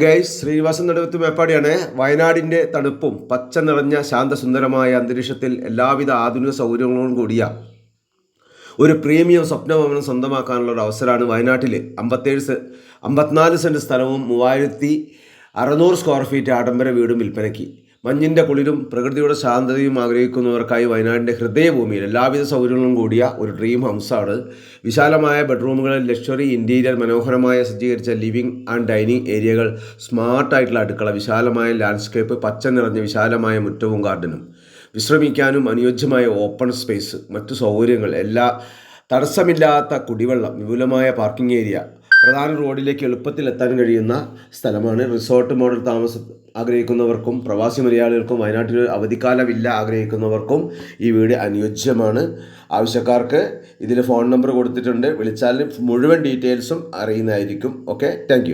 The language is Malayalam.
ഗൈസ്, ശ്രീനിവാസൻ നെടുവത്ത് മേപ്പാടിയാണ്. വയനാടിൻ്റെ തണുപ്പും പച്ച നിറഞ്ഞ ശാന്തസുന്ദരമായ അന്തരീക്ഷത്തിൽ എല്ലാവിധ ആധുനിക സൗകര്യങ്ങളോടും കൂടിയ ഒരു പ്രീമിയം സ്വപ്നഭവനം സ്വന്തമാക്കാനുള്ള ഒരു അവസരമാണ് വയനാട്ടിൽ. 54 സെൻറ്റ് സ്ഥലവും 3600 സ്ക്വയർ ഫീറ്റ് ആഡംബര വീടും വിൽപ്പനയ്ക്ക്. മഞ്ഞിൻ്റെ കുളിരും പ്രകൃതിയുടെ ശാന്തതയും ആഗ്രഹിക്കുന്നവർക്കായി വയനാടിൻ്റെ ഹൃദയഭൂമിയിൽ എല്ലാവിധ സൗകര്യങ്ങളും കൂടിയ ഒരു ഡ്രീം ഹൗസാണ്. വിശാലമായ ബെഡ്റൂമുകളിൽ ലക്ഷറി ഇൻറ്റീരിയർ, മനോഹരമായ സജ്ജീകരിച്ച ലിവിംഗ് ആൻഡ് ഡൈനിങ് ഏരിയകൾ, സ്മാർട്ടായിട്ടുള്ള അടുക്കള, വിശാലമായ ലാൻഡ്സ്കേപ്പ്, പച്ച നിറഞ്ഞ വിശാലമായ മുറ്റവും ഗാർഡനും, വിശ്രമിക്കാനും അനുയോജ്യമായ ഓപ്പൺ സ്പേസ്, മറ്റു സൗകര്യങ്ങൾ, എല്ലാ തടസ്സമില്ലാത്ത കുടിവെള്ളം, വിപുലമായ പാർക്കിംഗ് ഏരിയ, പ്രധാന റോഡിലേക്ക് എളുപ്പത്തിൽ എത്താൻ കഴിയുന്ന സ്ഥലമാണ്. റിസോർട്ട് മോഡൽ താമസം ആഗ്രഹിക്കുന്നവർക്കും പ്രവാസി മലയാളികൾക്കും വയനാട്ടിൽ അവധിക്കാല വില്ല ആഗ്രഹിക്കുന്നവർക്കും ഈ വീട് അനുയോജ്യമാണ്. ആവശ്യക്കാർക്ക് ഇതിൽ ഫോൺ നമ്പർ കൊടുത്തിട്ടുണ്ട്. വിളിച്ചാൽ മുഴുവൻ ഡീറ്റെയിൽസും അറിയുന്നതായിരിക്കും. Okay, thank